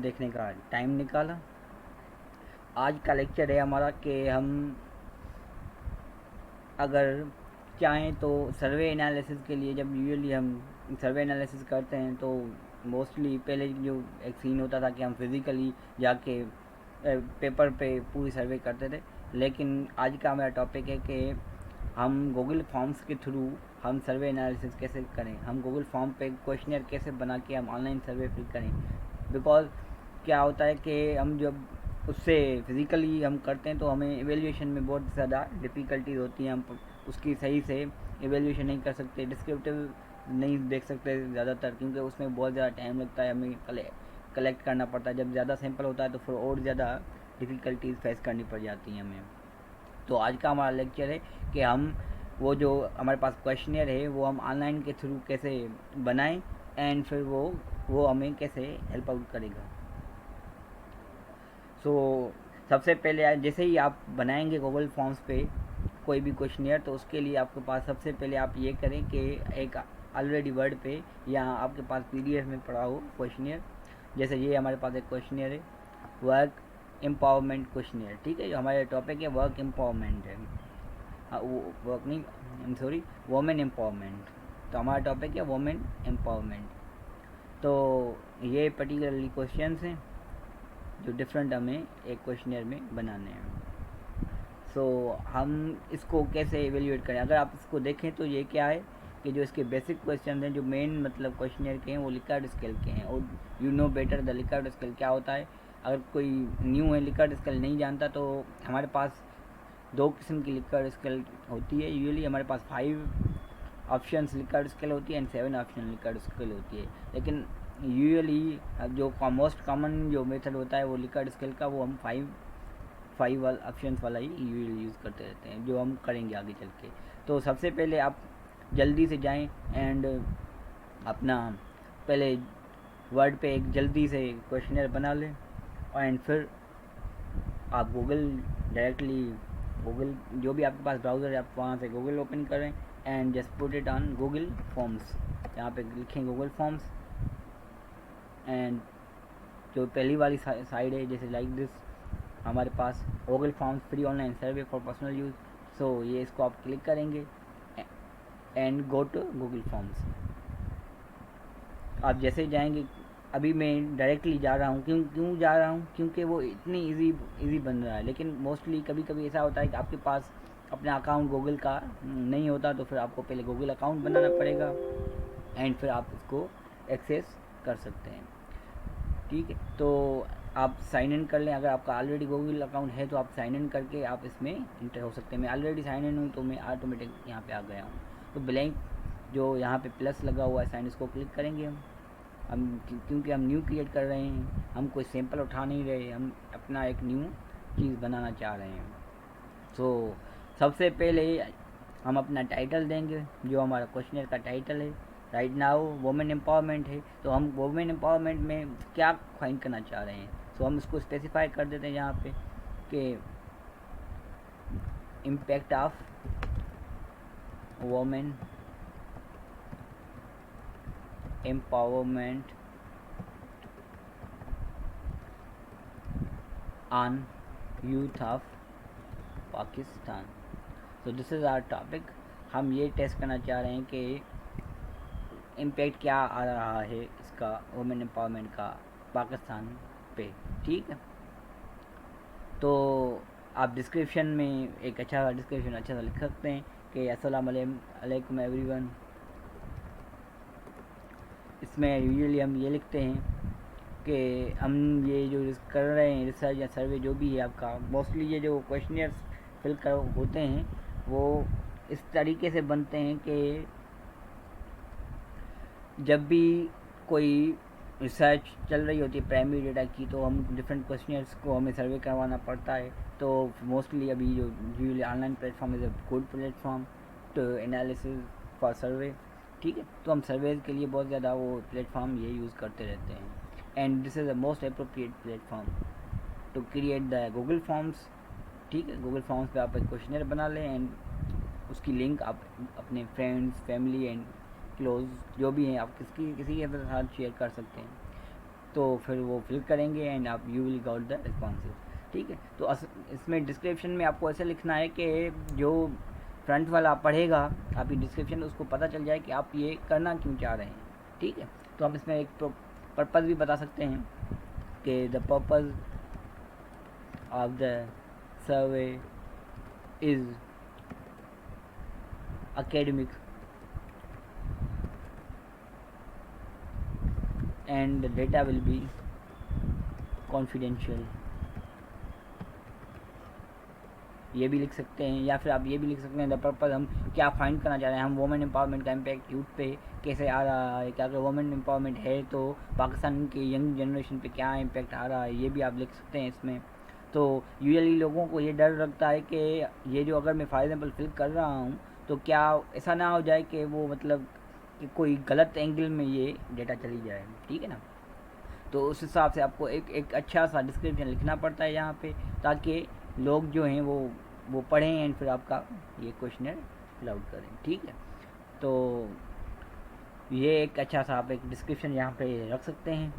देखने का टाइम निकाला। आज का लेक्चर है हमारा कि हम अगर चाहें तो सर्वे एनालिसिस के लिए, जब यूजुअली हम सर्वे एनालिसिस करते हैं तो मोस्टली पहले जो एक सीन होता था कि हम फिज़िकली जाके पेपर पे पूरी सर्वे करते थे। लेकिन आज का हमारा टॉपिक है कि हम गूगल फॉर्म्स के थ्रू हम सर्वे एनालिसिस कैसे करें, हम गूगल फॉर्म पे क्वेश्चनर कैसे बना के हम ऑनलाइन सर्वे फिल करें। बिकॉज क्या होता है कि हम जब उससे फिज़िकली हम करते हैं तो हमें एवेल्यूएशन में बहुत ज़्यादा डिफ़िकल्टीज होती हैं। हम उसकी सही से एवेल्यूएशन नहीं कर सकते, डिस्क्रिप्टिव नहीं देख सकते ज़्यादातर, क्योंकि उसमें बहुत ज़्यादा टाइम लगता है, हमें कलेक्ट करना पड़ता है। जब ज़्यादा सैंपल होता है तो फिर और ज़्यादा डिफ़िकल्टीज फेस करनी पड़ जाती हैं हमें। तो आज का हमारा लेक्चर है कि हम वो जो हमारे पास क्वेश्चनर है वो हम ऑनलाइन के थ्रू कैसे बनाएं एंड फिर वो हमें कैसे हेल्प आउट करेगा। सो सबसे पहले जैसे ही आप बनाएंगे गूगल फॉर्म्स पे कोई भी क्वेश्चनियर, तो उसके लिए आपके पास सबसे पहले आप ये करें कि एक ऑलरेडी वर्ड पे या आपके पास पीडीएफ में पड़ा हो क्वेश्चनियर। जैसे ये हमारे पास एक क्वेश्चनियर है, वर्क एम्पावरमेंट क्वेश्चनियर, ठीक है। जो हमारे टॉपिक है वर्क एम्पावरमेंट है, वो वर्क नहीं, I am sorry, women empowerment. तो हमारा टॉपिक है वोमेन एम्पावरमेंट। तो ये पर्टिकुलरली क्वेश्चंस हैं जो डिफरेंट हमें एक क्वेश्चनियर में बनाने हैं। सो हम इसको कैसे एवेल्यूएट करें, अगर आप इसको देखें तो ये क्या है कि जो इसके बेसिक क्वेश्चन हैं, जो मेन मतलब क्वेश्चनियर के हैं, वो लिकर्ट स्केल के हैं। और you know better the Likert scale क्या होता है। अगर कोई न्यू है, लिकर्ट स्केल नहीं जानता, तो हमारे पास दो किस्म की लिकर्ट स्केल होती है। यूजुअली हमारे पास 5 ऑप्शंस लिकर्ट स्केल होती है एंड 7 ऑप्शन लिकर्ट स्केल होती है। लेकिन यूजुअली जो मोस्ट कॉमन जो मेथड होता है वो लिकर्ट स्केल का, वो हम 5 वाला ऑप्शंस वाला ही यूज़ करते रहते हैं, जो हम करेंगे आगे चल के। तो सबसे पहले आप जल्दी से जाएं एंड अपना पहले वर्ड पे एक जल्दी से क्वेश्चनर बना लें एंड फिर आप गूगल जो भी आपके पास ब्राउज़र है, आप वहाँ से गूगल ओपन करें and just put it on Google forms. यहाँ पे लिखें गूगल फॉर्म्स एंड जो पहली वाली साइड है, जैसे लाइक दिस, हमारे पास Google forms free online survey for personal use. So ये इसको आप क्लिक करेंगे and go to Google forms. आप जैसे जाएंगे, अभी मैं डायरेक्टली जा रहा हूँ, क्यों जा रहा हूँ, क्योंकि वो इतनी इजी बन रहा है। लेकिन मोस्टली कभी कभी ऐसा होता है कि आपके पास अपना अकाउंट गूगल का नहीं होता, तो फिर आपको पहले गूगल अकाउंट बनाना पड़ेगा एंड फिर आप इसको एक्सेस कर सकते हैं, ठीक है। तो आप साइन इन कर लें। अगर आपका ऑलरेडी गूगल अकाउंट है तो आप साइन इन करके आप इसमें इंटर हो सकते हैं। मैं ऑलरेडी साइन इन हूँ तो मैं ऑटोमेटिक यहाँ पे आ गया हूँ। तो ब्लैंक जो यहाँ पे प्लस लगा हुआ है साइन, इसको क्लिक करेंगे हम क्योंकि हम न्यू क्रिएट कर रहे हैं, हम कोई सैंपल उठा नहीं रहे, हम अपना एक न्यू चीज़ बनाना चाह रहे हैं। सो सबसे पहले हम अपना टाइटल देंगे, जो हमारा क्वेश्चनर का टाइटल है। राइट नाउ वुमेन एम्पावरमेंट है, तो हम वुमेन एम्पावरमेंट में क्या फाइंड करना चाह रहे हैं। सो हम इसको स्पेसिफाई कर देते हैं यहाँ पे कि impact of women empowerment on youth of Pakistan. So this is our topic. हम ये टेस्ट करना चाह रहे हैं कि इम्पैक्ट क्या आ रहा है इसका वुमेन एम्पावरमेंट का पाकिस्तान पे, ठीक है। तो आप डिस्क्रिप्शन में एक अच्छा डिस्क्रिप्शन अच्छा सा लिख सकते हैं कि अस्सलाम अलैकुम एवरीवन। इसमें यूजुअली हम ये लिखते हैं कि हम ये जो कर रहे हैं रिसर्च या सर्वे जो भी है आपका, मोस्टली ये जो क्वेश्चनर्स फिल कर होते हैं वो इस तरीके से बनते हैं कि जब भी कोई रिसर्च चल रही होती है प्राइमरी डेटा की, तो हम डिफरेंट क्वेश्चनर्स को हमें सर्वे करवाना पड़ता है। तो मोस्टली अभी जो usually online platform is a good platform to analysis for survey, ठीक है। तो हम सर्वेज के लिए बहुत ज़्यादा वो प्लेटफॉर्म ये यूज़ करते रहते हैं and this is the most appropriate platform to create the Google forms, ठीक है। गूगल फॉर्म्स पे आप एक क्वेश्चनर बना लें एंड उसकी लिंक आप अपने फ्रेंड्स, फैमिली एंड क्लोज जो भी हैं आप किसी के साथ शेयर कर सकते हैं। तो फिर वो फिल करेंगे एंड आप you will got the responses. ठीक है, तो इसमें डिस्क्रिप्शन में आपको ऐसे लिखना है कि जो फ्रंट वाला पढ़ेगा आपकी डिस्क्रिप्शन, उसको पता चल जाए कि आप ये करना क्यों चाह रहे हैं। ठीक है, तो हम इसमें एक पर्पज़ भी बता सकते हैं कि the purpose of the survey is academic and the data will be confidential। ये भी लिख सकते हैं, या फिर आप ये भी लिख सकते हैं द पर्पज़ हम क्या फाइंड करना चाह रहे हैं, हम वुमेन एम्पावरमेंट का इम्पैक्ट यूथ पे कैसे आ रहा है, क्या अगर वुमेन एम्पावरमेंट है तो पाकिस्तान के यंग जनरेशन पे क्या इम्पैक्ट आ रहा है, ये भी आप लिख सकते हैं इसमें। तो यूजुअली लोगों को ये डर लगता है कि ये जो अगर मैं फॉर एग्जांपल फिल कर रहा हूँ तो क्या ऐसा ना हो जाए कि वो मतलब कि कोई गलत एंगल में ये डेटा चली जाए। ठीक है ना, तो उस हिसाब से आपको एक अच्छा सा डिस्क्रिप्शन लिखना पड़ता है यहाँ पे, ताकि लोग जो हैं वो पढ़ें एंड फिर आपका ये क्वेश्चनर फिल आउट करें। ठीक है, तो ये एक अच्छा सा आप एक डिस्क्रिप्शन यहाँ पे रख सकते हैं।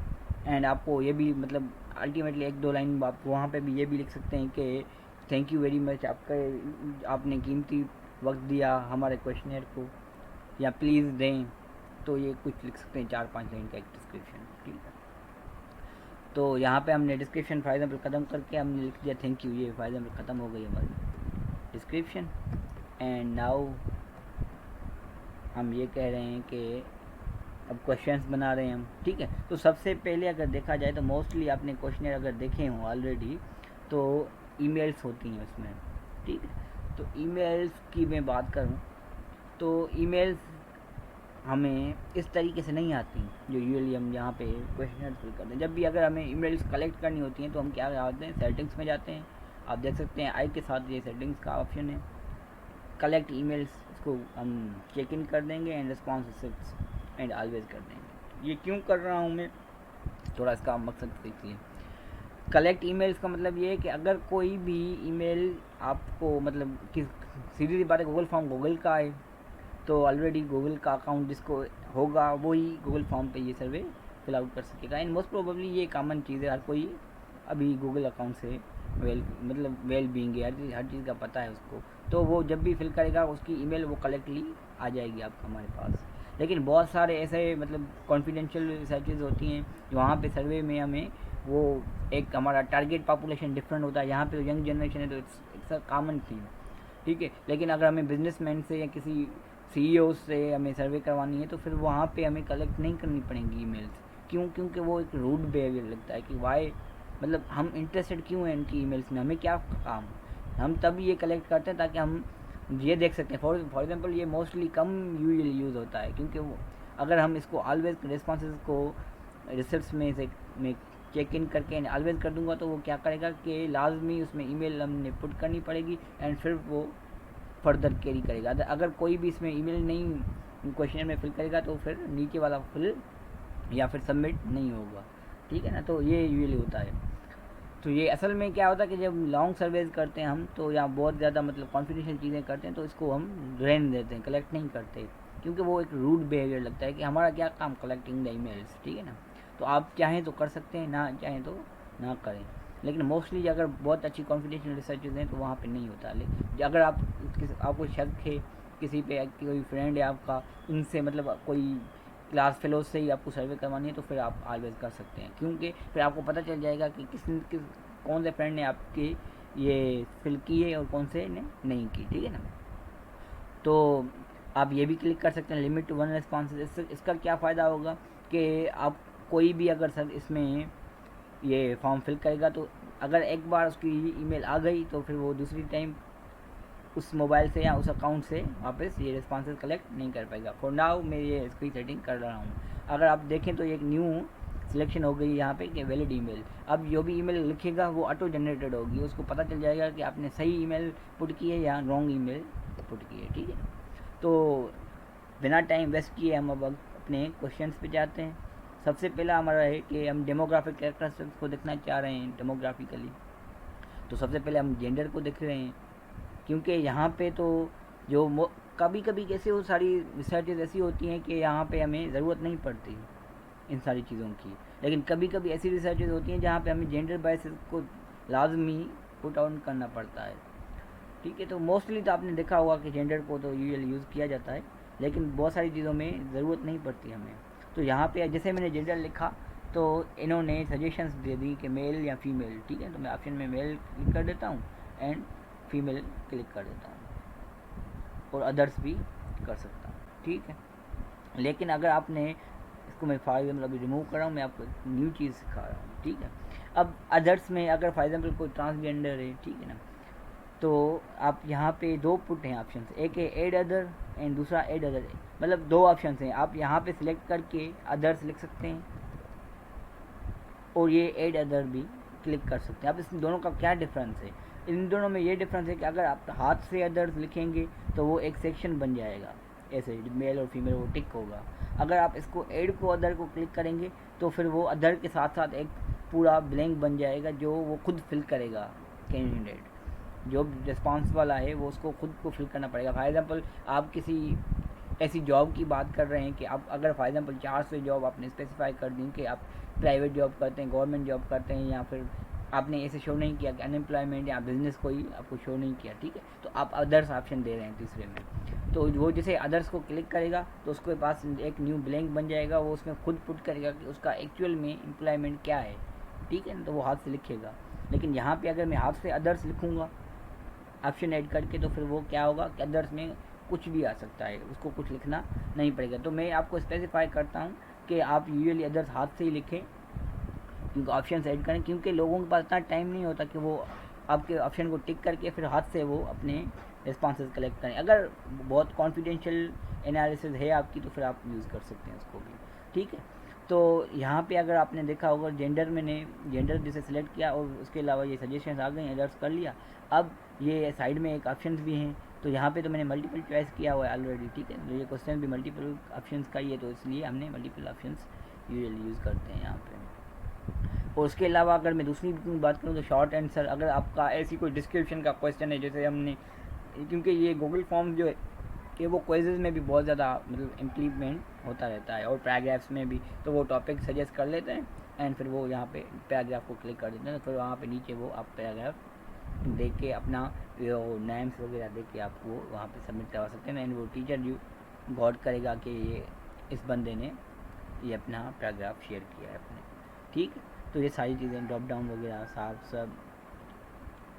एंड आपको ये भी मतलब अल्टीमेटली एक दो लाइन आप वहाँ पे भी ये भी लिख सकते हैं कि थैंक यू वेरी मच, आपने कीमती वक्त दिया हमारे क्वेश्चनर को, या प्लीज़ दें। तो ये कुछ लिख सकते हैं 4-5 लाइन का एक डिस्क्रिप्शन। ठीक है, तो यहाँ पे हमने डिस्क्रिप्शन फॉर एग्जाम्पल ख़त्म करके हमने लिख दिया थैंक यू, ये फॉर एग्जाम्पल ख़त्म हो गई हमारी डिस्क्रिप्शन। एंड नाउ हम ये कह रहे हैं कि अब क्वेश्चंस बना रहे हैं हम। ठीक है, तो सबसे पहले अगर देखा जाए तो मोस्टली आपने क्वेश्चनर अगर देखे हों ऑलरेडी तो ईमेल्स होती हैं उसमें। ठीक है, तो ईमेल्स की मैं बात करूं तो ईमेल्स हमें इस तरीके से नहीं आती जो यूजुअली हम यहाँ पे क्वेश्चनर फिल करते हैं। जब भी अगर हमें ईमेल्स कलेक्ट करनी होती हैं तो हम क्या करते हैं, सेटिंग्स में जाते हैं। आप देख सकते हैं आई के साथ ये सेटिंग्स का ऑप्शन है, कलेक्ट ईमेल्स, इसको हम चेक इन कर देंगे एंड रिस्पॉन्स एंड ऑलवेज कर देंगे। ये क्यों कर रहा हूँ मैं, थोड़ा इसका मकसद देखिए। कलेक्ट ईमेल्स का मतलब ये है कि अगर कोई भी ईमेल आपको मतलब किस सीधी सी बात है, गूगल फॉर्म गूगल का है तो ऑलरेडी गूगल का अकाउंट जिसको होगा वही गूगल फॉर्म पे ये सर्वे फिल आउट कर सकेगा। एंड मोस्ट प्रोबेबली ये कॉमन चीज़ है, हर कोई अभी गूगल अकाउंट से वेल बीइंग है, हर चीज़ का पता है उसको। तो वो जब भी फिल करेगा उसकी ईमेल वो कलेक्टली आ जाएगी आपको हमारे पास। लेकिन बहुत सारे ऐसे मतलब कॉन्फिडेंशियल रिसर्चेज होती हैं वहाँ पे सर्वे में हमें वो एक हमारा टारगेट पॉपुलेशन डिफरेंट होता है। यहाँ पे यंग जनरेशन है तो इट्स अ कॉमन थिंग। ठीक है, लेकिन अगर हमें बिजनेसमैन से या किसी CEO से हमें सर्वे करवानी है तो फिर वहाँ पे हमें कलेक्ट नहीं करनी पड़ेंगी ईमेल्स। क्यों? क्योंकि वो एक रूड बिहेवियर लगता है कि वाई, मतलब हम इंटरेस्टेड क्यों हैं इनकी ईमेल्स में, हमें क्या काम। हम तब ये कलेक्ट करते हैं ताकि हम ये देख सकते हैं। फॉर एग्जांपल ये मोस्टली कम यूज़ होता है क्योंकि वो अगर हम इसको ऑलवेज रिस्पॉन्सेज को रिसिप्ट्स में से में चेक इन करके ऑलवेज कर दूंगा तो वो क्या करेगा कि लाजमी उसमें ईमेल हमने पुट करनी पड़ेगी एंड फिर वो फर्दर कैरी करेगा। अगर कोई भी इसमें ईमेल नहीं क्वेश्चन में फिल करेगा तो फिर नीचे वाला फिल या फिर सबमिट नहीं होगा। ठीक है ना, तो ये यूजुअली होता है। तो ये असल में क्या होता है कि जब लॉन्ग सर्वेज करते हैं हम तो या बहुत ज़्यादा मतलब कॉन्फिडेंशियल चीज़ें करते हैं तो इसको हम रहने देते हैं, कलेक्ट नहीं करते क्योंकि वो एक रूड बिहेवियर लगता है कि हमारा क्या काम कलेक्टिंग द ईमेल्स। ठीक है ना, तो आप चाहें तो कर सकते हैं, ना चाहें तो ना करें। लेकिन मोस्टली अगर बहुत अच्छी कॉन्फिडेंशियल रिसर्चेज हैं तो वहाँ पे नहीं होता। लेकिन अगर आपको शक है किसी पे, कोई फ्रेंड है आपका, उनसे मतलब कोई क्लास फेलो से ही आपको सर्वे करवानी है तो फिर आप ऑलवेज कर सकते हैं क्योंकि फिर आपको पता चल जाएगा कि कौन से फ्रेंड ने आपकी ये फिल की है और कौन से ने नहीं की। ठीक है ना, तो आप ये भी क्लिक कर सकते हैं लिमिट टू 1 रिस्पॉन्सेज। इसका क्या फ़ायदा होगा कि आप कोई भी अगर सर इसमें ये फॉर्म फिल करेगा तो अगर एक बार उसकी ईमेल आ गई तो फिर वो दूसरी टाइम उस मोबाइल से या उस अकाउंट से वापस ये रिस्पॉन्सेज कलेक्ट नहीं कर पाएगा। फॉर नाउ मैं ये इसकी सेटिंग कर रहा हूँ। अगर आप देखें तो एक न्यू सिलेक्शन हो गई यहाँ पे कि वैलिड ईमेल। अब जो भी ईमेल लिखेगा वो ऑटो जनरेटेड होगी, उसको पता चल जाएगा कि आपने सही ईमेल पुट की है या रॉन्ग ईमेल पुट की है। ठीक है, तो बिना टाइम वेस्ट किए हम अब अपने क्वेश्चंस पे जाते हैं। सबसे पहला हमारा है कि हम डेमोग्राफिक कैरेक्टरिस्टिक्स को देखना चाह रहे हैं डेमोग्राफिकली। तो सबसे पहले हम जेंडर को देख रहे हैं क्योंकि यहाँ पे तो जो कभी कभी कैसे वो सारी रिसर्चेज ऐसी होती हैं कि यहाँ पे हमें ज़रूरत नहीं पड़ती इन सारी चीज़ों की। लेकिन कभी कभी ऐसी रिसर्चेज होती हैं जहाँ पे हमें जेंडर बायसेस को लाजमी पुट आउट करना पड़ता है। ठीक है, तो मोस्टली तो आपने देखा होगा कि जेंडर को तो यूजुअली यूज़ किया जाता है, लेकिन बहुत सारी चीज़ों में ज़रूरत नहीं पड़ती हमें। तो यहाँ पे जैसे मैंने जेंडर लिखा तो इन्होंने सजेशंस दे दी कि मेल या फीमेल। ठीक है, तो मैं ऑप्शन में मेल क्लिक कर देता हूँ एंड फीमेल क्लिक कर देता हूँ, और अदर्स भी कर सकता हूँ। ठीक है, लेकिन अगर आपने इसको, मैं फॉर एग्जाम्पल अभी रिमूव कर रहा हूँ, मैं आपको न्यू चीज़ सिखा रहा हूँ। ठीक है, अब अदर्स में अगर फॉर एग्जाम्पल कोई ट्रांसजेंडर है, ठीक है ना, तो आप यहाँ पे दो पुट हैं ऑप्शन, एक है एड अदर एंड दूसरा एड अदर, मतलब दो ऑप्शन हैं। आप यहाँ पे सिलेक्ट करके अदर्स लिख सकते हैं और ये एड अदर भी क्लिक कर सकते हैं। अब इस दोनों का क्या डिफरेंस है? इन दोनों में ये डिफरेंस है कि अगर आप हाथ से अदर्स लिखेंगे तो वो एक सेक्शन बन जाएगा, ऐसे मेल और फीमेल वो टिक होगा। अगर आप इसको एड को अदर को क्लिक करेंगे तो फिर वो अदर के साथ साथ एक पूरा ब्लैंक बन जाएगा जो वो खुद फिल करेगा। कैंडिडेट जो रिस्पॉन्स वाला है वो उसको खुद को फिल करना पड़ेगा। फॉर एग्जांपल आप किसी ऐसी जॉब की बात कर रहे हैं कि आप अगर फॉर एग्जांपल 4 से जॉब आपने स्पेसिफाई कर दी कि आप प्राइवेट जॉब करते हैं, गवर्नमेंट जॉब करते हैं, या फिर आपने ऐसे शो नहीं किया कि अनएम्प्लॉयमेंट या बिजनेस कोई आपको शो नहीं किया। ठीक है, तो आप अदर्स ऑप्शन दे रहे हैं तीसरे में, तो वो जैसे अदर्स को क्लिक करेगा तो उसके पास एक न्यू ब्लैंक बन जाएगा, वो उसमें खुद पुट करेगा कि उसका एक्चुअल में एम्प्लॉयमेंट क्या है। ठीक है, तो वो हाथ से लिखेगा। लेकिन यहाँ पे अगर मैं हाथ से अदर्स लिखूँगा ऑप्शन ऐड करके, तो फिर वो क्या होगा कि अदर्स में कुछ भी आ सकता है, उसको कुछ लिखना नहीं पड़ेगा। तो मैं आपको स्पेसिफाई करता हूँ कि आप यूजुअली अदर्स हाथ से ही लिखें, क्योंकि ऑप्शन ऐड करें, क्योंकि लोगों के पास इतना टाइम नहीं होता कि वो आपके ऑप्शन को टिक करके फिर हाथ से वो अपने रिस्पॉन्सेज कलेक्ट करें। अगर बहुत कॉन्फिडेंशियल एनालिसिस है आपकी तो फिर आप यूज़ कर सकते हैं उसको भी। ठीक है, तो यहाँ पे अगर आपने देखा होगा जेंडर, मैंने जेंडर जिसे सिलेक्ट किया और उसके अलावा ये सजेशंस आ गई, अदर्स कर लिया। अब ये साइड में एक ऑप्शन भी हैं, तो यहाँ पे तो मैंने मल्टीपल चॉइस किया हुआ है ऑलरेडी। ठीक है, तो ये क्वेश्चन भी मल्टीपल ऑप्शंस का ही है, तो इसलिए हमने मल्टीपल ऑप्शंस यूजुअली यूज़ करते हैं यहाँ पे। और उसके अलावा अगर मैं दूसरी बात करूँ तो शॉर्ट आंसर, अगर आपका ऐसी कोई डिस्क्रिप्शन का क्वेश्चन है, जैसे हमने, क्योंकि ये गूगल फॉर्म जो है कि वो क्विज़ में भी बहुत ज़्यादा मतलब इम्प्लीमेंट होता रहता है, और पैराग्राफ्स में भी, तो वो टॉपिक सजेस्ट कर लेते हैं एंड फिर वो यहाँ पे पैराग्राफ को क्लिक कर देते हैं, तो फिर वहाँ पे नीचे वो आप पैराग्राफ देख के अपना नेम्स वगैरह देख के आप वो वहाँ पे सबमिट करवा सकते हैं, एंड वो टीचर जो गॉड करेगा कि ये इस बंदे ने ये अपना पैराग्राफ शेयर किया है अपने। ठीक, तो ये सारी चीज़ें ड्रॉप डाउन वगैरह सब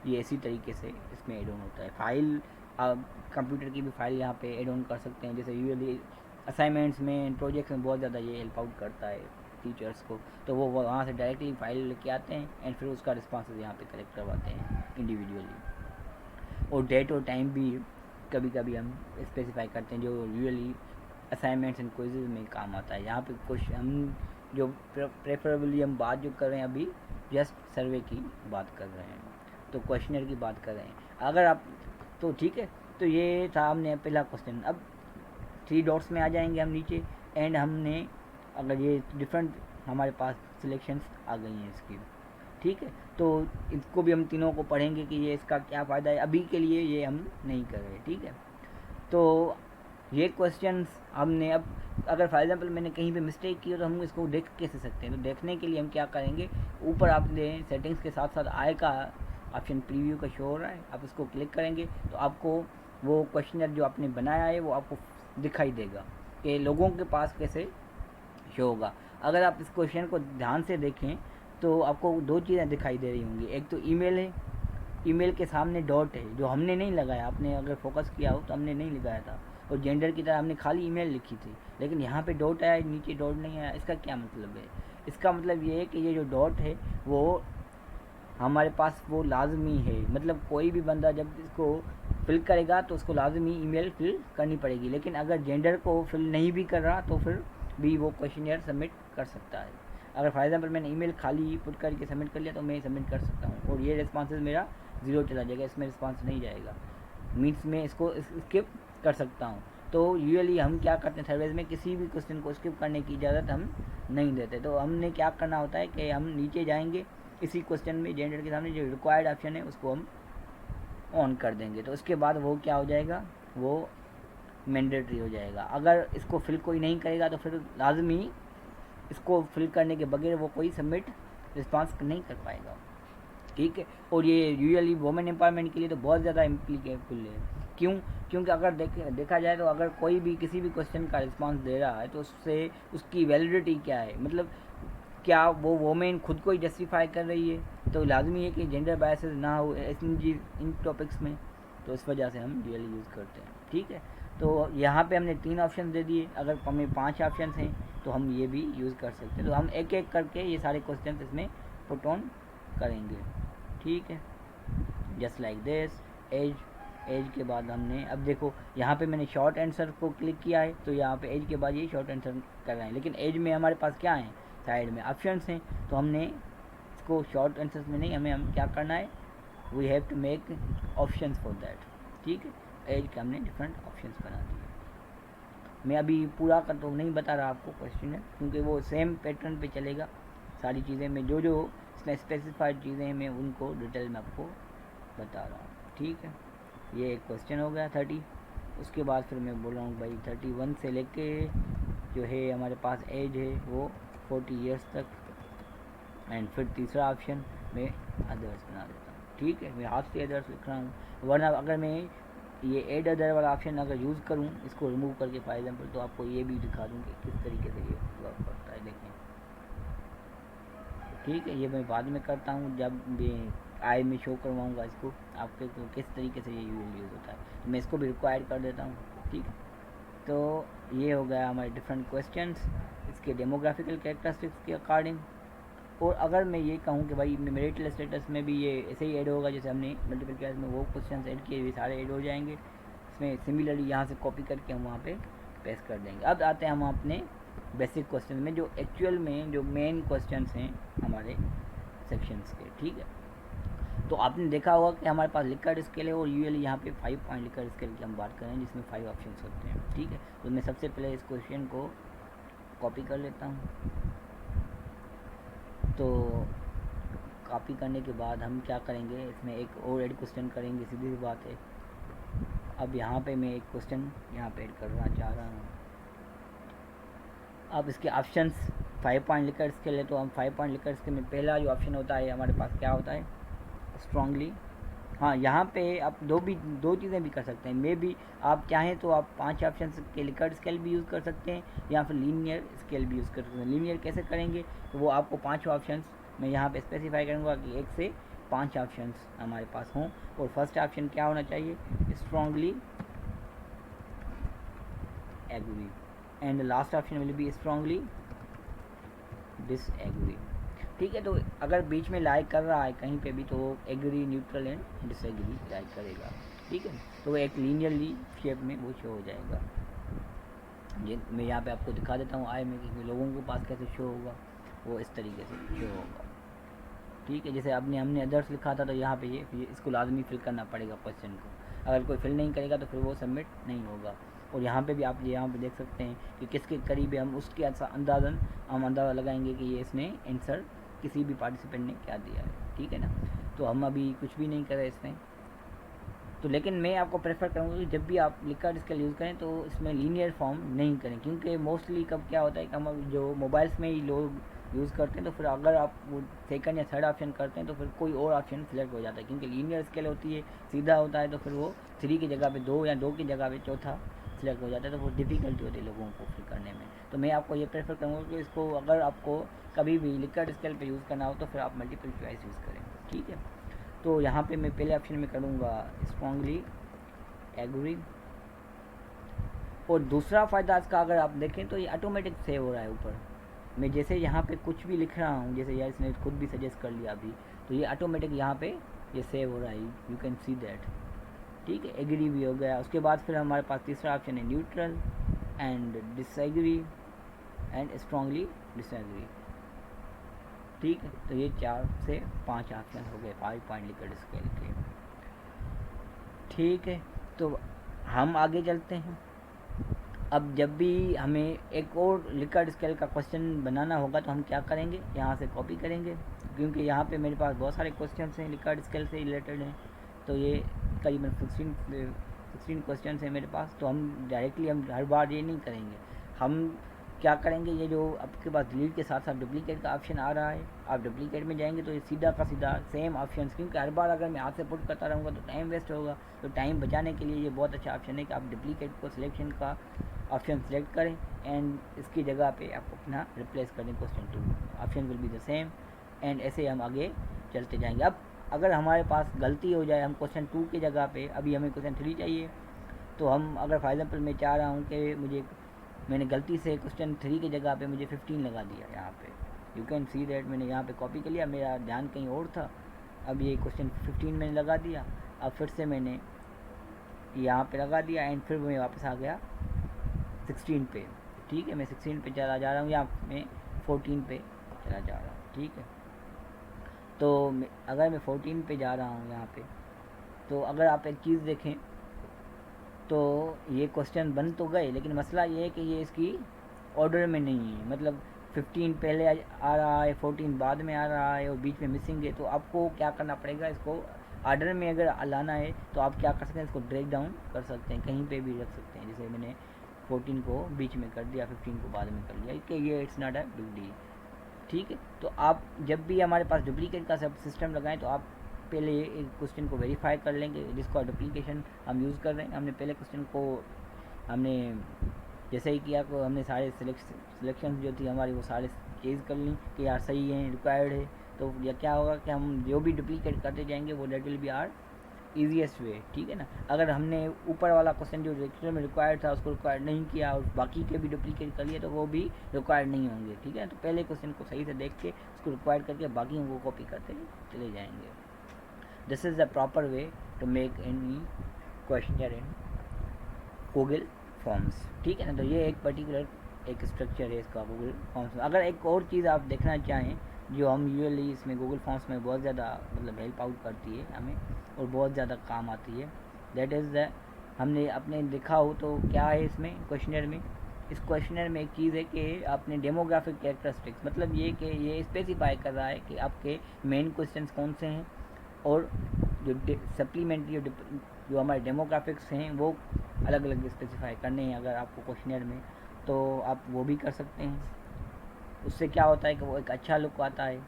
ये इसी तरीके से इसमें एड ऑन होता है। फाइल आप कंप्यूटर की भी फाइल यहाँ पे एड ऑन कर सकते हैं, जैसे यूजुअली असाइनमेंट्स में, प्रोजेक्ट्स में बहुत ज़्यादा ये हेल्प आउट करता है टीचर्स को, तो वो वहाँ से डायरेक्टली फाइल लेके आते हैं एंड फिर उसका रिस्पॉन्स यहाँ पे कलेक्ट करवाते हैं इंडिविजुअली। और डेट और टाइम भी कभी कभी हम स्पेसिफाई करते हैं, जो यूजुअली असाइनमेंट्स एंड क्विज़ेज में काम आता है। यहाँ पे कुछ हम जो प्रेफरेबली हम बात जो कर रहे हैं अभी जस्ट सर्वे की बात कर रहे हैं, तो क्वेश्चनर की बात कर रहे हैं। अगर आप, तो ठीक है, तो ये था हमने पहला क्वेश्चन। अब 3 डॉट्स में आ जाएंगे हम नीचे, एंड हमने अगर ये डिफरेंट हमारे पास सिलेक्शंस आ गई हैं इसकी। ठीक है, तो इसको भी हम तीनों को पढ़ेंगे कि ये इसका क्या फ़ायदा है। अभी के लिए ये हम नहीं कर रहे। ठीक है, तो ये क्वेश्चंस हमने, अब अगर फॉर एग्जांपल मैंने कहीं पे मिस्टेक की हो तो हम इसको देख कैसे सकते हैं? तो देखने के लिए हम क्या करेंगे, ऊपर आपने सेटिंग्स के साथ साथ आई का ऑप्शन प्रीव्यू का शो हो रहा है, आप इसको क्लिक करेंगे तो आपको वो क्वेश्चनर जो आपने बनाया है वो आपको दिखाई देगा कि लोगों के पास कैसे शो होगा। अगर आप इस क्वेश्चन को ध्यान से देखें तो आपको 2 चीज़ें दिखाई दे रही होंगी। एक तो ईमेल है, ईमेल के सामने डॉट है जो हमने नहीं लगाया, आपने अगर फोकस किया हो तो हमने नहीं लगाया था, और जेंडर की तरह हमने खाली ईमेल लिखी थी, लेकिन यहाँ पे डॉट आया, नीचे डॉट नहीं आया। इसका क्या मतलब है? इसका मतलब ये है कि ये जो डॉट है वो हमारे पास वो लाजमी है, मतलब कोई भी बंदा जब इसको फिल करेगा तो उसको लाजमी ईमेल फिल करनी पड़ेगी, लेकिन अगर जेंडर को फिल नहीं भी कर रहा तो फिर भी वो क्वेश्चनियर सबमिट कर सकता है। अगर फॉर एग्जांपल मैंने ईमेल खाली पुट करके सबमिट कर लिया तो मैं सबमिट कर सकता हूँ, और ये रिस्पॉन्सेज मेरा 0 चला जाएगा, इसमें रिस्पॉन्स नहीं जाएगा, मीन्स मैं इसको स्किप कर सकता हूँ। तो यूजुअली हम क्या करते हैं, सर्वेज में किसी भी क्वेश्चन को स्किप करने की इजाज़त हम नहीं देते। तो हमने क्या करना होता है कि हम नीचे जाएंगे, इसी क्वेश्चन में जेंडर के सामने जो रिक्वायर्ड ऑप्शन है उसको हम ऑन कर देंगे, तो उसके बाद वो क्या हो जाएगा, वो मैंडेटरी हो जाएगा। अगर इसको फिल कोई नहीं करेगा तो फिर लाजमी इसको फिल करने के बगैर वो कोई सबमिट रिस्पॉन्स नहीं कर पाएगा, ठीक है। और ये यूजुअली वुमेन एम्पावरमेंट के लिए तो बहुत ज़्यादा इम्प्लीकेबल है। क्यों? क्योंकि अगर देखा जाए तो अगर कोई भी किसी भी क्वेश्चन का रिस्पांस दे रहा है तो उससे उसकी वैलिडिटी क्या है, मतलब क्या वो वोमेन खुद को ही जस्टिफाई कर रही है, तो लाजमी है कि जेंडर बायसेस ना हो इन टॉपिक्स में, तो इस वजह से हम रियली यूज़ करते हैं, ठीक है। तो यहाँ पे हमने 3 ऑप्शन दे दिए, अगर हमें 5 ऑप्शन हैं तो हम ये भी यूज़ कर सकते हैं। तो हम एक एक करके ये सारे क्वेश्चन इसमें पुट ऑन करेंगे, ठीक है। Just like this. एज के बाद हमने अब देखो यहाँ पे मैंने शॉर्ट आंसर को क्लिक किया है, तो यहाँ पे एज के बाद ये शॉर्ट आंसर कर रहे हैं, लेकिन एज में हमारे पास क्या है, साइड में ऑप्शंस हैं, तो हमने इसको शॉर्ट आंसर्स में नहीं, हम क्या करना है, we have to make options for that, ठीक है। एज के हमने डिफरेंट ऑप्शंस बना दिए। मैं अभी पूरा कर तो नहीं बता रहा आपको क्वेश्चन है, क्योंकि वो सेम पैटर्न पे चलेगा सारी चीज़ें, मैं जो इसमें स्पेसिफाइड चीज़ें हैं मैं उनको डिटेल में आपको बता रहा हूँ, ठीक है। ये एक क्वेश्चन हो गया 30। उसके बाद फिर मैं बोल रहा हूँ भाई 31 से लेके जो है हमारे पास एज है वो 40 ईयर्स तक, एंड फिर तीसरा ऑप्शन मैं अदर्स बना देता हूँ, ठीक है। मैं हाथ से अदर्स लिख रहा हूँ, वरना अगर मैं ये एड अदर वाला ऑप्शन अगर यूज़ करूँ इसको रिमूव करके फॉर एग्जाम्पल, तो आपको ये भी दिखा दूँ कि किस तरीके से ये वर्क करता है, देखें, ठीक है। ये मैं बाद में करता हूँ जब मैं आई में शो करवाऊँगा इसको आपके को किस तरीके से ये यूज़ होता है, तो मैं इसको भी रिक्वायर कर देता हूँ, ठीक है। तो ये हो गया हमारे डिफरेंट क्वेश्चंस इसके डेमोग्राफिकल कैरेक्टरिस्टिक्स के अकॉर्डिंग। और अगर मैं ये कहूँ कि भाई मैरिटल स्टेटस में भी ये ऐसे ही ऐड होगा जैसे हमने मल्टीपल चॉइस में वो क्वेश्चन ऐड किए हुए सारे ऐड हो जाएंगे इसमें, सिमिलरली यहाँ से कॉपी करके हम वहाँ पे पेस्ट कर देंगे। अब आते हैं हम अपने बेसिक क्वेश्चन में, जो एक्चुअल में जो मेन क्वेश्चंस हैं हमारे सेक्शंस के, ठीक है। तो आपने देखा होगा कि हमारे पास लिकर्ट स्केल है, और यूजुअली यहाँ पे 5 पॉइंट लिकर्ट स्केल की हम बात करें जिसमें 5 ऑप्शंस होते हैं, ठीक है। तो मैं सबसे पहले इस क्वेश्चन को कॉपी कर लेता हूँ। तो कॉपी करने के बाद हम क्या करेंगे, इसमें एक और ऐड क्वेश्चन करेंगे, सीधी सी बात है। अब यहाँ पे मैं एक क्वेश्चन यहाँ पे ऐड करना चाह रहा हूँ। अब इसके ऑप्शंस 5 पॉइंट लिकर्ट स्केल है, तो हम 5 पॉइंट लिकर्ट स्केल में पहला जो ऑप्शन होता है हमारे पास क्या होता है, स्ट्रांगली। हाँ, यहाँ पे आप दो चीज़ें भी कर सकते हैं, मे भी आप चाहें तो आप 5 ऑप्शन के लिकर्ट स्केल भी यूज़ कर सकते हैं, या फिर लीनियर स्केल भी यूज़ कर सकते हैं। लीनियर कैसे करेंगे, तो वो आपको 5 ऑप्शन मैं यहाँ पे स्पेसिफाई करूँगा कि 1 से 5 ऑप्शन हमारे पास हों, और फर्स्ट ऑप्शन क्या होना चाहिए, strongly agree, and last option will be strongly disagree, ठीक है। तो अगर बीच में लाइक कर रहा है कहीं पे भी तो वो agree, neutral and disagree like करेगा, ठीक है। तो वो एक लीनियरली शेप में वो शो हो जाएगा। ये मैं यहाँ पे आपको दिखा देता हूँ आई में कि लोगों के पास कैसे शो होगा, वो इस तरीके से शो होगा, ठीक है। जैसे हमने अदर्स लिखा था तो यहाँ पे ये इसको लाजमी फिल करना पड़ेगा क्वेश्चन को, अगर कोई फिल नहीं करेगा तो फिर वो सबमिट नहीं होगा। और यहाँ पे भी आप यहाँ पे देख सकते हैं कि किसके करीब है, हम उसके अंदाज़ा लगाएंगे कि ये इसने आंसर किसी भी पार्टिसिपेंट ने क्या दिया है, ठीक है ना। तो हम अभी कुछ भी नहीं कर रहे इसमें, तो लेकिन मैं आपको प्रेफर करूँगा कि जब भी आप लिकर्ट स्केल यूज़ करें तो इसमें लीनियर फॉर्म नहीं करें, क्योंकि मोस्टली कब क्या होता है कि हम जो मोबाइल्स में ही लोग यूज़ करते हैं, तो फिर अगर आप वो सेकंड या थर्ड ऑप्शन करते हैं तो फिर कोई और ऑप्शन सिलेक्ट हो जाता है, क्योंकि लीनियर स्केल होती है, सीधा होता है, तो फिर वो 3 की जगह पे 2 या 2 की जगह पे चौथा सिलेक्ट हो जाता है, तो वो डिफ़िकल्टी होती है लोगों को फिल करने में। तो मैं आपको ये प्रेफर करूँगा कि इसको अगर आपको कभी भी लिकर्ट स्केल पे यूज़ करना हो तो फिर आप मल्टीपल चॉइस यूज़ करें, ठीक है। तो यहाँ पे मैं पहले ऑप्शन में करूँगा स्ट्रांगली एग्री, और दूसरा फ़ायदा इसका अगर आप देखें तो ये ऑटोमेटिक सेव हो रहा है ऊपर। मैं जैसे यहाँ पे कुछ भी लिख रहा हूँ, जैसे यार इसने खुद भी सजेस्ट कर लिया अभी, तो ये ऑटोमेटिक यहाँ पे ये सेव हो रहा है, यू कैन सी दैट, ठीक है। एग्री भी हो गया। उसके बाद फिर हमारे पास तीसरा ऑप्शन है neutral and disagree and strongly disagree, ठीक है। तो ये 4 से 5 ऑप्शन हो गए 5 पॉइंट लिकर्ट स्केल के, ठीक है। तो हम आगे चलते हैं। अब जब भी हमें एक और लिकर्ट स्केल का क्वेश्चन बनाना होगा तो हम क्या करेंगे, यहाँ से कॉपी करेंगे, क्योंकि यहाँ पे मेरे पास बहुत सारे क्वेश्चन हैं लिकर्ट स्केल से रिलेटेड हैं, तो ये करीबन 16 क्वेश्चन हैं मेरे पास। तो हम डायरेक्टली हम हर बार ये नहीं करेंगे, हम क्या करेंगे, ये जो आपके पास डिलीट के साथ साथ डुप्लीकेट का ऑप्शन आ रहा है, आप डुप्लीकेट में जाएंगे तो ये सीधा का सीधा सेम ऑप्शन, क्योंकि हर बार अगर मैं हाथ से पुट करता रहूँगा तो टाइम वेस्ट होगा। तो टाइम बचाने के लिए ये बहुत अच्छा ऑप्शन है कि आप डुप्लीकेट को सिलेक्शन का ऑप्शन सेलेक्ट करें एंड इसकी जगह पे आप अपना रिप्लेस करें question 2, option will be the same and ऐसे हम आगे चलते जाएंगे। अब अगर हमारे पास गलती हो जाए, हम क्वेश्चन 2 की जगह पे अभी हमें क्वेश्चन 3 चाहिए, तो हम अगर फॉर एग्जाम्पल मैं चाह रहा हूँ कि मैंने गलती से क्वेश्चन 3 की जगह पे मुझे 15 लगा दिया यहाँ पे, यू कैन सी दैट मैंने यहाँ पे कॉपी कर लिया, मेरा ध्यान कहीं और था, अब ये क्वेश्चन 15 मैंने लगा दिया, अब फिर से मैंने यहाँ पे लगा दिया एंड फिर मैं वापस आ गया 16 पे। ठीक है, मैं 16 पे चला जा रहा हूँ या मैं 14 पे चला जा रहा हूँ। ठीक है, तो अगर मैं 14 पे जा रहा हूँ यहाँ पे, तो अगर आप एक चीज़ देखें तो ये क्वेश्चन बन तो गए, लेकिन मसला ये है कि ये इसकी ऑर्डर में नहीं है, मतलब 15 पहले आ रहा है, 14 बाद में आ रहा है और बीच में मिसिंग है। तो आपको क्या करना पड़ेगा, इसको ऑर्डर में अगर लाना है तो आप क्या कर सकते हैं, इसको ब्रेक डाउन कर सकते हैं, कहीं पे भी रख सकते हैं। जैसे मैंने 14 को बीच में कर दिया, 15 को बाद में कर लिया, कि ये it's not a big deal. ठीक है, तो आप जब भी हमारे पास डुप्लीकेट का सब सिस्टम लगाएं तो आप पहले एक क्वेश्चन को वेरीफाई कर लेंगे जिसका डुप्लीकेशन हम यूज़ कर रहे हैं। हमने पहले क्वेश्चन को हमने जैसे ही किया तो हमने सारे सिलेक्शन जो थी हमारी वो सारे चेंज कर ली कि यार सही है, रिक्वायर्ड है। तो या क्या होगा कि हम जो भी डुप्लीकेट करते जाएंगे वो that will be our easiest way. ठीक है ना, अगर हमने ऊपर वाला क्वेश्चन जो रजिस्टर में रिक्वायर्ड था उसको रिक्वायर्ड नहीं किया और बाकी के भी डुप्लीकेट कर लिए तो वो भी रिक्वायर्ड नहीं होंगे। ठीक है, तो पहले क्वेश्चन को सही से देख के उसको रिक्वायर्ड करके बाकी को कॉपी करते चले जाएंगे। This is the proper way to make any questionnaire in Google forms. ठीक है ना, तो ये एक पर्टिकुलर एक स्ट्रक्चर है इसका गूगल फॉर्म्स में। अगर एक और चीज़ आप देखना चाहें जो हम यूजुअली इसमें गूगल फॉर्म्स में बहुत ज़्यादा मतलब हेल्प आउट करती है हमें और बहुत ज़्यादा काम आती है, दैट इज़ द हमने अपने देखा हो तो क्या है इसमें क्वेश्चनर में, इस क्वेश्चनर में एक चीज़ है कि आपने डेमोग्राफिक कैरेक्टरिस्टिक्स, मतलब ये कि ये स्पेसिफाई कर रहा है कि आपके मेन क्वेश्चंस कौन से हैं और जो सप्लीमेंट्री जो हमारे डेमोग्राफिक्स हैं वो अलग अलग स्पेसिफाई करने हैं अगर आपको क्वेश्चनर में, तो आप वो भी कर सकते हैं। उससे क्या होता है कि वो एक अच्छा लुक आता है।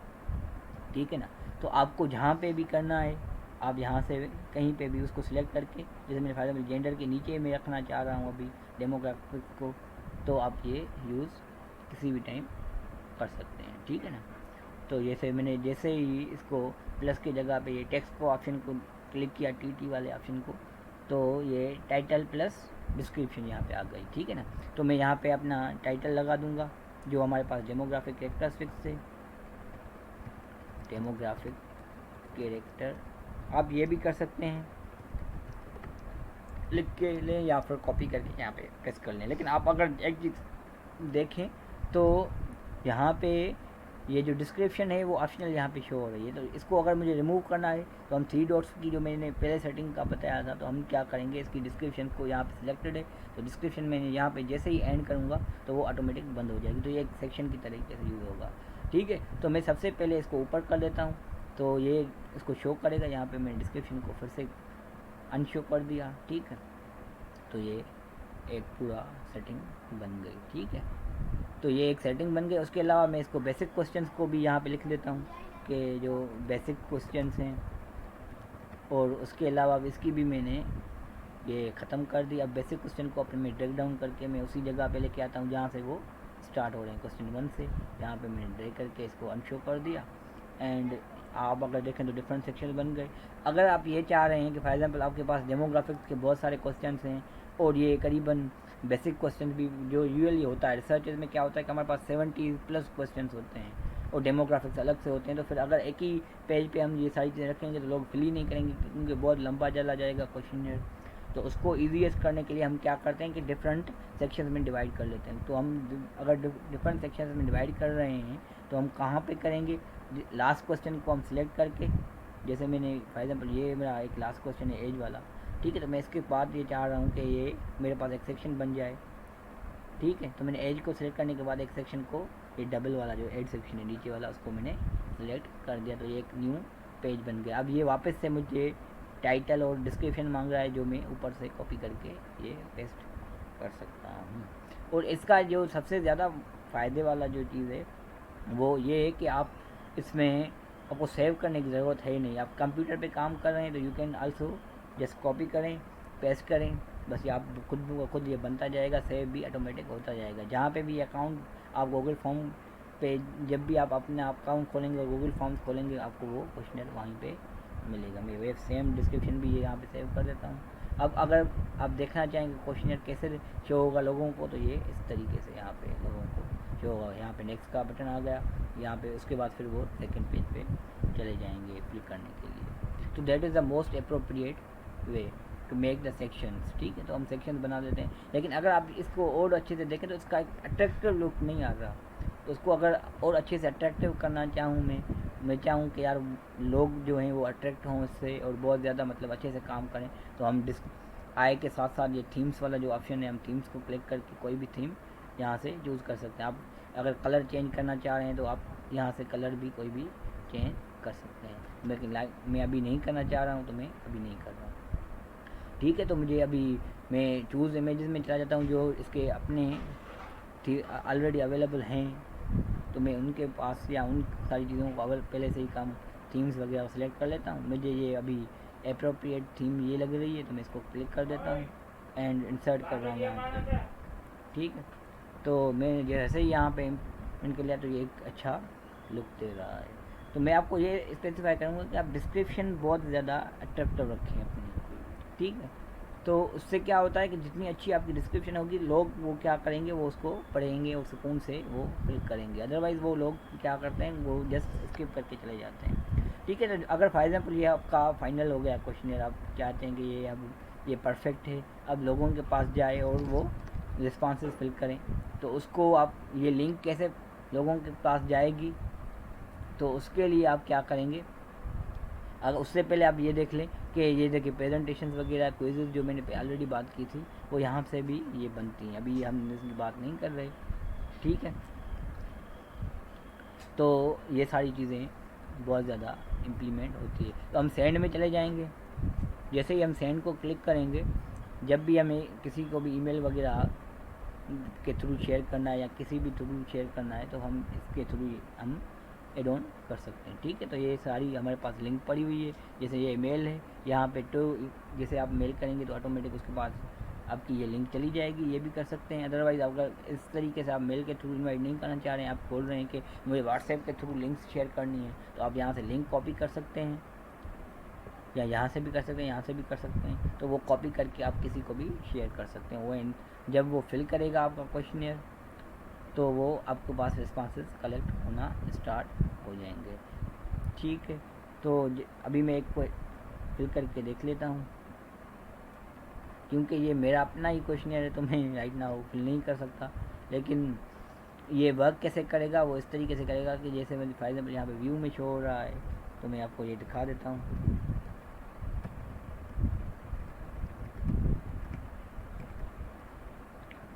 ठीक है ना, तो आपको जहाँ पे भी करना है आप यहाँ से कहीं पे भी उसको सिलेक्ट करके, जैसे मेरे फायदा में जेंडर के नीचे में रखना चाह रहा हूँ अभी डेमोग्राफिक को, तो आप ये यूज़ किसी भी टाइम कर सकते हैं। ठीक है ना, तो जैसे ही इसको प्लस की जगह पे ये टेक्स्ट को ऑप्शन को क्लिक किया, टी वाले ऑप्शन को, तो ये टाइटल प्लस डिस्क्रिप्शन यहाँ पे आ गई। ठीक है ना, तो मैं यहाँ पे अपना टाइटल लगा दूँगा जो हमारे पास डेमोग्राफिक कैरेक्टरिस्टिक्स से, डेमोग्राफिक कैरेक्टर आप ये भी कर सकते हैं लिख के लें या फिर कॉपी करके यहाँ पे पेस्ट कर लें। लेकिन आप अगर एक चीज़ देखें तो यहाँ पे ये जो डिस्क्रिप्शन है वो ऑप्शनल यहाँ पे शो हो रही है, तो इसको अगर मुझे रिमूव करना है तो हम 3 डॉट्स की जो मैंने पहले सेटिंग का बताया था, तो हम क्या करेंगे, इसकी डिस्क्रिप्शन को यहाँ पे सिलेक्टेड है तो डिस्क्रिप्शन में यहाँ पे जैसे ही एंड करूँगा तो वो ऑटोमेटिक बंद हो जाएगी, तो ये एक सेक्शन की तरीके से यूज़ होगा। ठीक है, तो मैं सबसे पहले इसको ऊपर कर देता हूँ तो ये इसको शो करेगा। यहाँ पे मैंने डिस्क्रिप्शन को फिर से अनशो कर दिया। ठीक है, तो ये एक पूरा सेटिंग बन गई। ठीक है, तो ये एक सेटिंग बन गई। उसके अलावा मैं इसको बेसिक क्वेश्चंस को भी यहाँ पे लिख देता हूँ कि जो बेसिक क्वेश्चंस हैं, और उसके अलावा इसकी भी मैंने ये ख़त्म कर दी। अब बेसिक क्वेश्चन को अपने में ड्रैग डाउन करके मैं उसी जगह पे लेके आता हूँ जहाँ से वो स्टार्ट हो रहे हैं, क्वेश्चन 1 से। यहाँ पे मैंने ड्रैग करके इसको अनशो कर दिया एंड आप अगर देखें तो डिफरेंट सेक्शन बन गए। अगर आप ये चाह रहे हैं कि फॉर एग्जांपल आपके पास डेमोग्राफिक्स के बहुत सारे क्वेश्चंस हैं और ये करीबन बेसिक क्वेश्चन भी जो यूजुअली होता है रिसर्चेज में क्या होता है कि हमारे पास 70+ क्वेश्चंस होते हैं और डेमोग्राफिक्स अलग से होते हैं, तो फिर अगर एक ही पेज पे हम ये सारी चीज़ें रखेंगे तो लोग फिल ही नहीं करेंगे क्योंकि बहुत लंबा चला जाएगा क्वेश्चन। तो उसको ईजीएस्ट करने के लिए हम क्या करते हैं कि डिफरेंट सेक्शंस में डिवाइड कर लेते हैं। तो हम अगर डिफरेंट सेक्शंस में डिवाइड कर रहे हैं तो हम कहाँ पे करेंगे, लास्ट क्वेश्चन को हम सिलेक्ट करके, जैसे मैंने फॉर एग्जांपल ये मेरा एक लास्ट क्वेश्चन है एज वाला। ठीक है, तो मैं इसके बाद ये चाह रहा हूँ कि ये मेरे पास एक सेक्शन बन जाए। ठीक है, तो मैंने एज को सिलेक्ट करने के बाद एक सेक्शन को, ये डबल वाला जो एज सेक्शन है नीचे वाला, उसको मैंने सिलेक्ट कर दिया, तो ये एक न्यू पेज बन गया। अब ये वापस से मुझे टाइटल और डिस्क्रिप्शन मांग रहा है जो मैं ऊपर से कॉपी करके ये पेस्ट कर सकता हूँ। और इसका जो सबसे ज़्यादा फ़ायदे वाला जो चीज़ है वो ये है कि आप इसमें आपको सेव करने की ज़रूरत है ही नहीं। आप कंप्यूटर पे काम कर रहे हैं तो you can also just copy करें, पेस्ट करें, बस ये आप खुद ब खुद ये बनता जाएगा, सेव भी ऑटोमेटिक होता जाएगा। जहाँ पे भी अकाउंट आप गूगल फॉर्म पे जब भी आप अपना अकाउंट खोलेंगे और गूगल फॉर्म्स खोलेंगे आपको वो क्वेश्चनर वहीं पे मिलेगा। मैं वे सेम डिस्क्रिप्शन भी ये यहाँ पे सेव कर देता हूँ। अब अगर आप देखना चाहेंगे क्वेश्चनर कैसे शो होगा लोगों को, तो ये इस तरीके से यहाँ पे लोगों को शो होगा। यहाँ पे नेक्स्ट का बटन आ गया यहाँ पे, उसके बाद फिर वो सेकंड पेज पे चले जाएंगे क्लिक करने के लिए। तो that is the most appropriate way to make the sections. ठीक है, तो हम सेक्शंस बना देते हैं। लेकिन अगर आप इसको और अच्छे से देखें तो इसका एक अट्रैक्टिव लुक नहीं आ रहा। तो उसको अगर और अच्छे से अट्रैक्टिव करना चाहूँ मैं चाहूँ कि यार लोग जो हैं वो अट्रैक्ट हों इससे और बहुत ज़्यादा मतलब अच्छे से काम करें, तो हम आय के साथ साथ ये थीम्स वाला जो ऑप्शन है, हम थीम्स को क्लिक करके कोई भी थीम यहाँ से यूज़ कर सकते हैं। आप अगर कलर चेंज करना चाह रहे हैं तो आप यहाँ से कलर भी कोई भी चेंज कर सकते हैं। लेकिन मैं अभी नहीं करना चाह रहा हूँ तो मैं अभी नहीं कर रहा हूँ। ठीक है, तो मुझे अभी मैं चूज़ इमेजेस में चला जाता हूँ जो इसके अपने ऑलरेडी अवेलेबल हैं, तो मैं उनके पास या उन सारी चीज़ों को पहले से ही काम थीम्स वगैरह सेलेक्ट कर लेता हूँ। मुझे ये अभी अप्रोप्रिएट थीम ये लग रही है तो मैं इसको क्लिक कर देता हूँ एंड इंसर्ट कर रहा हूँ यहाँ पे। ठीक है, तो मैं जैसे ही यहाँ पे इम्प्लीमेंट कर लिया तो ये एक अच्छा लुक दे रहा है। तो मैं आपको ये स्पेसिफाई करूँगा कि आप डिस्क्रिप्शन बहुत ज़्यादा अट्रैक्टिव रखें अपनी। ठीक है, तो उससे क्या होता है कि जितनी अच्छी आपकी डिस्क्रिप्शन होगी लोग वो क्या करेंगे, वो उसको पढ़ेंगे और सुकून से वो क्लिक करेंगे। अदरवाइज़ वो लोग क्या करते हैं, वो जस्ट स्किप करके चले जाते हैं। ठीक है, तो अगर फॉर एग्जाम्पल ये आपका फाइनल हो गया क्वेश्चन, आप चाहते हैं कि ये अब ये परफेक्ट है, अब लोगों के पास जाए और वो रिस्पॉन्सेज फिल करें, तो उसको आप ये लिंक कैसे लोगों के पास जाएगी, तो उसके लिए आप क्या करेंगे, अगर उससे पहले आप ये देख लें कि ये देखिए प्रेजेंटेशंस वगैरह क्विज़ेस जो मैंने ऑलरेडी बात की थी वो यहाँ से भी ये बनती हैं। अभी हम इसकी बात नहीं कर रहे। ठीक है, तो ये सारी चीज़ें बहुत ज़्यादा इम्प्लीमेंट होती है। तो हम सेंड में चले जाएंगे। जैसे ही हम सेंड को क्लिक करेंगे, जब भी हमें किसी को भी ईमेल वगैरह के थ्रू शेयर करना है या किसी भी थ्रू शेयर करना है तो हम इसके थ्रू हम एड ऑन कर सकते हैं। ठीक है, तो ये सारी हमारे पास लिंक पड़ी हुई है। जैसे ये मेल है, यहाँ पे तो जैसे आप मेल करेंगे तो ऑटोमेटिक उसके पास आपकी ये लिंक चली जाएगी, ये भी कर सकते हैं। अदरवाइज़ अगर इस तरीके से आप मेल के थ्रू इन्वाइट नहीं करना चाह रहे हैं, आप बोल रहे हैं कि मुझे व्हाट्सएप के थ्रू लिंक्स शेयर करनी है, तो आप यहाँ से लिंक कॉपी कर सकते हैं या यहाँ से भी कर सकते हैं, यहाँ से भी कर सकते हैं। तो वो कॉपी करके आप किसी को भी शेयर कर सकते हैं। वो जब वो फिल करेगा आपका क्वेश्चनियर तो वो आपके पास रिस्पॉन्सेज कलेक्ट होना स्टार्ट हो जाएंगे। ठीक है, तो अभी मैं एक फिल करके देख लेता हूँ, क्योंकि ये मेरा अपना ही क्वेश्चनियर है तो मैं राइट नाउ फिल नहीं कर सकता। लेकिन ये वर्क कैसे करेगा, वो इस तरीके से करेगा कि जैसे मैं फॉर एग्जाम्पल यहाँ पे व्यू में शो हो रहा है तो मैं आपको ये दिखा देता हूँ।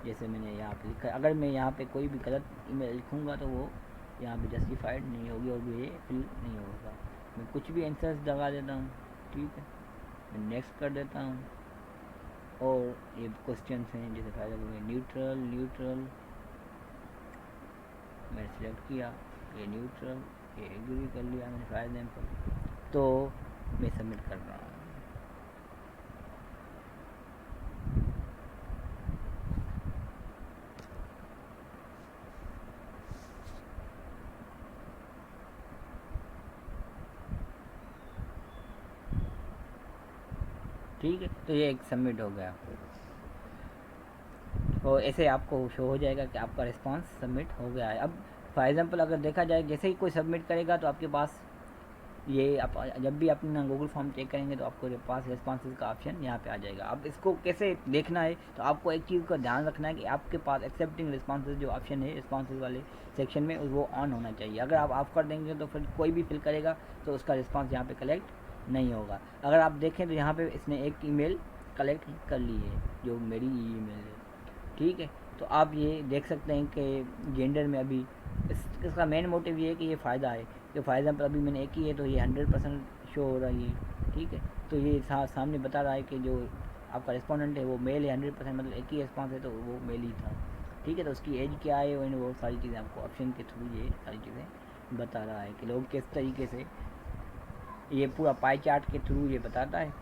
जैसे मैंने यहाँ पे लिखा, अगर मैं यहाँ पे कोई भी गलत ईमेल लिखूँगा तो वो यहाँ पे जस्टिफाइड नहीं होगी और ये फिल नहीं होगा। मैं कुछ भी आंसर्स लगा देता हूँ। ठीक है, मैं नेक्स्ट कर देता हूँ और ये क्वेश्चन हैं जैसे फॉर एग्जाम्पल न्यूट्रल मैंने सेलेक्ट किया, ये न्यूट्रल, ये एग्री कर लिया मैंने फॉर एग्जाम्पल, तो मैं सबमिट कर रहा हूँ। ठीक है, तो ये एक सबमिट हो गया और ऐसे आपको शो हो जाएगा कि आपका रिस्पांस सबमिट हो गया है। अब फॉर एग्जांपल अगर देखा जाए जैसे ही कोई सबमिट करेगा तो आपके पास ये आप जब भी अपना गूगल फॉर्म चेक करेंगे तो आपको पास रिस्पॉन्सेज का ऑप्शन यहाँ पे आ जाएगा। अब इसको कैसे देखना है, तो आपको एक चीज़ का ध्यान रखना है कि आपके पास एक्सेप्टिंग रिस्पॉन्सेज जो ऑप्शन है रिस्पॉन्सेज वाले सेक्शन में वो ऑन होना चाहिए। अगर आप ऑफ कर देंगे तो फिर कोई भी फिल करेगा तो उसका रिस्पॉन्स यहाँ पे कलेक्ट नहीं होगा। अगर आप देखें तो यहाँ पे इसने एक ईमेल कलेक्ट कर ली है जो मेरी ईमेल है। ठीक है, तो आप ये देख सकते हैं कि जेंडर में अभी इसका मेन मोटिव ये है कि ये फ़ायदा है कि फॉर एग्जाम्पल अभी मैंने एक ही है तो ये 100% शो हो रही है। ठीक है, तो ये सामने बता रहा है कि जो आपका रिस्पोंडेंट है वो मेल है 100%, मतलब एक ही रिस्पॉन्स है तो वो मेल ही था। ठीक है। तो उसकी एज क्या है, वो सारी चीज़ें आपको ऑप्शन के थ्रू ये सारी चीज़ें बता रहा है कि लोग किस तरीके से, ये पूरा पाई चार्ट के थ्रू ये बताता है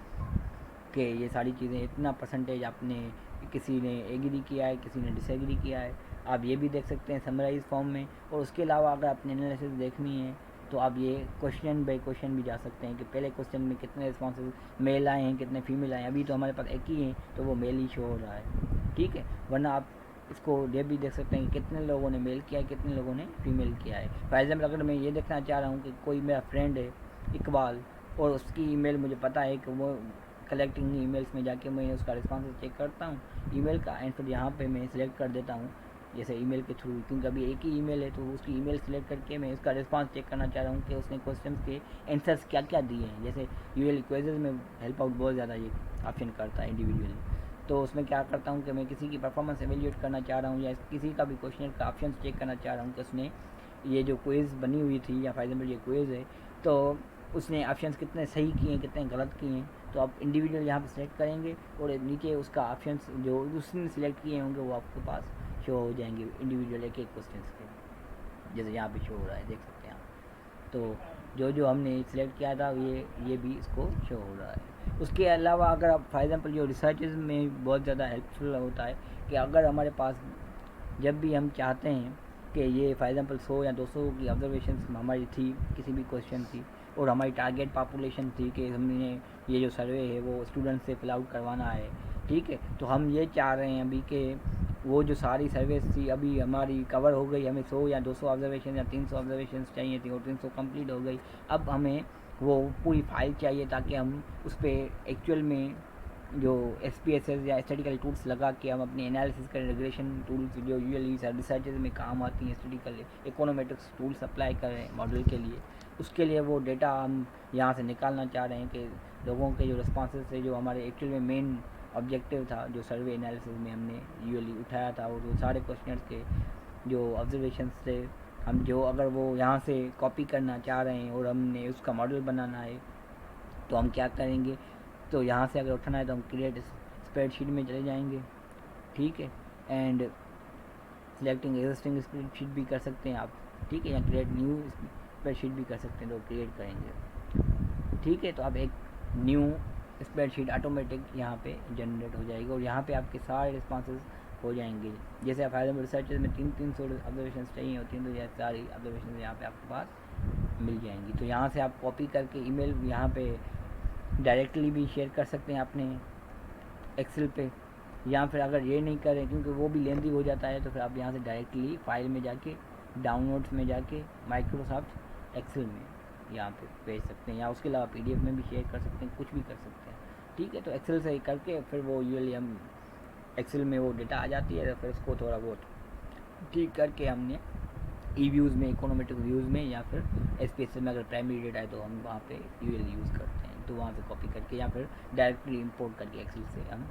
कि ये सारी चीज़ें इतना परसेंटेज आपने, किसी ने एग्री किया है, किसी ने डिसएग्री किया है। आप ये भी देख सकते हैं समराइज फॉर्म में। और उसके अलावा अगर आपने एनालिसिस देखनी है तो आप ये क्वेश्चन बाय क्वेश्चन भी जा सकते हैं कि पहले क्वेश्चन में कितने रिस्पॉन्सेज मेल आए हैं, कितने फीमेल आए हैं। अभी तो हमारे पास एक ही है तो वो मेल ही शो हो रहा है, ठीक है। वरना आप इसको ये भी देख सकते हैं कि कितने लोगों ने मेल किया है, कितने लोगों ने फीमेल किया है। फॉर एग्जाम्पल अगर मैं ये देखना चाह रहा हूँ कि कोई मेरा फ्रेंड है इकबाल, और उसकी ईमेल मुझे पता है कि वो कलेक्टिंग ईमेल्स में जाके मैं उसका रिस्पॉन्स चेक करता हूँ ईमेल का, एंड फिर यहाँ पे मैं सिलेक्ट कर देता हूँ जैसे ईमेल के थ्रू, क्योंकि अभी एक ही ईमेल है तो उसकी ईमेल सेलेक्ट करके मैं उसका रिस्पांस चेक करना चाह रहा हूँ कि उसने क्वेश्चन के आंसर्स क्या क्या दिए हैं। जैसे यूजुअली क्वेश्चन में हेल्प आउट बहुत ज़्यादा ये ऑप्शन करता है इंडिविजुअली, तो उसमें क्या करता हूँ कि मैं किसी की परफॉर्मेंस एवेल्यूएट करना चाह रहा हूँ या किसी का भी क्वेश्चन का ऑप्शन चेक करना चाह रहा हूँ कि उसने ये जो क्विज़ बनी हुई थी, या फॉर एग्जाम्पल ये क्विज़ है तो उसने ऑप्शंस कितने सही किए हैं, कितने गलत किए हैं। तो आप इंडिविजुअल यहाँ पे सिलेक्ट करेंगे और नीचे उसका ऑप्शंस जो उसने सिलेक्ट किए होंगे वो आपके पास शो हो जाएंगे इंडिविजुअल एक एक क्वेश्चन के, जैसे यहाँ पे शो हो रहा है, देख सकते हैं आप। तो जो जो हमने सिलेक्ट किया था ये भी इसको शो हो रहा है। उसके अलावा अगर आप फॉर एग्जांपल जो रिसर्चेज में बहुत ज़्यादा हेल्पफुल होता है कि अगर हमारे पास जब भी हम चाहते हैं कि ये फॉर एग्जांपल 100 या 200 की ऑब्जर्वेशन हमारी थी किसी भी क्वेश्चन की, और हमारी टारगेट पॉपुलेशन थी कि हमने ये जो सर्वे है वो स्टूडेंट से फिल आउट करवाना है, ठीक है। तो हम ये चाह रहे हैं अभी कि वो जो सारी सर्विस थी अभी हमारी कवर हो गई, हमें 100 या 200 ऑब्जर्वेशन या 300 ऑब्जर्वेशन चाहिए थी और 300 कंप्लीट हो गई। अब हमें वो पूरी फाइल चाहिए ताकि हम उस पर एक्चुअल में जो SPSS या स्टैटिकल टूल्स लगा के हम अपनी एनालिसिस करें, रेगुलेशन टूल्स जो यूजुअली रिसर्चेज में काम आती हैं, स्टैटिकल इकोनोमेट्रिक्स टूल्स अप्लाई करें मॉडल के लिए। उसके लिए वो डेटा हम यहाँ से निकालना चाह रहे हैं कि लोगों के जो रिस्पॉन्सेज थे, जो हमारे एक्चुअल में मेन ऑब्जेक्टिव था जो सर्वे एनालिसिस में हमने यूजुअली उठाया था, और वो सारे क्वेश्चंस के जो ऑब्जर्वेशंस थे, हम जो अगर वो यहाँ से कॉपी करना चाह रहे हैं और हमने उसका मॉडल बनाना है तो हम क्या करेंगे, तो यहाँ से अगर उठाना है तो हम क्रिएट स्प्रेडशीट में चले जाएंगे, ठीक है। एंड सिलेक्टिंग एग्जिस्टिंग स्प्रेडशीट भी कर सकते हैं आप, ठीक है, या क्रिएट न्यू स्प्रेडशीट भी कर सकते हैं, तो क्रिएट करेंगे, ठीक है। तो आप एक न्यू स्प्रेडशीट ऑटोमेटिक यहाँ पे जनरेट हो जाएगी और यहाँ पे आपके सारे रिस्पॉन्सेज हो जाएंगे। जैसे आप फाइल रिसर्चेज में 300 ऑब्जर्वेशन चाहिए होती हैं तो यह सारी ऑब्जर्वेशन यहाँ पे आपके पास मिल जाएंगी। तो यहाँ से आप कॉपी करके ईमेल यहाँ पे डायरेक्टली भी शेयर कर सकते हैं अपने एक्सेल पे, या फिर अगर ये नहीं करें क्योंकि वो भी लेंदी हो जाता है तो फिर आप यहाँ से डायरेक्टली फाइल में जाके डाउनलोड्स में जाके माइक्रोसॉफ्ट एक्सेल में यहाँ पे भेज सकते हैं, या उसके अलावा PDF में भी शेयर कर सकते हैं, कुछ भी कर सकते हैं, ठीक है। तो एक्सेल से करके फिर वो यूजुअली हम एक्सेल में वो डेटा आ जाती है, तो फिर उसको थोड़ा बहुत ठीक करके हमने व्यूज़ में, इकोनोमेट्रिक व्यूज़ में, या फिर SPSS में अगर प्राइमरी डेटा है तो हम वहाँ पे यूजुअली यूज़ करते हैं, तो वहाँ से कॉपी करके या फिर डायरेक्टली इंपोर्ट करके एक्सेल से हम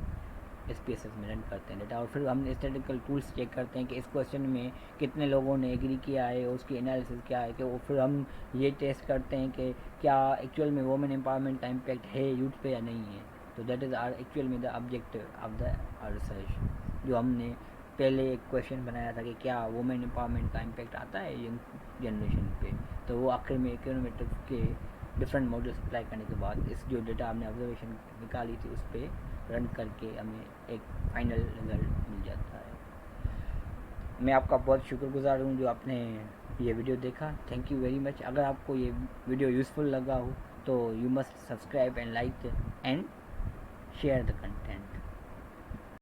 SPSS में रन करते हैं डेटा। और फिर हम स्टैटिकल टूल्स चेक करते हैं कि इस क्वेश्चन में कितने लोगों ने एग्री किया है और उसकी एनालिसिस क्या है, कि वो फिर हम ये टेस्ट करते हैं कि क्या एक्चुअल में वुमेन एम्पावरमेंट का इम्पैक्ट है यूथ पे या नहीं है। तो दैट इज़ आर एक्चुअल में the objective of the research. जो हमने पहले एक क्वेश्चन बनाया था कि क्या वुमेन एम्पावरमेंट का इम्पैक्ट आता है यंग जनरेशन पे, तो वो आखिर में इकोनोमेट्रिक्स के डिफरेंट मॉडल्स अप्लाई करने के बाद इस जो डेटा हमने ऑब्जर्वेशन निकाली थी उस पर रन करके हमें एक फाइनल रिज़ल्ट मिल जाता है। मैं आपका बहुत शुक्रगुजार हूँ जो आपने ये वीडियो देखा। Thank you very much. अगर आपको ये वीडियो यूज़फुल लगा हो तो you must subscribe and like and share the content.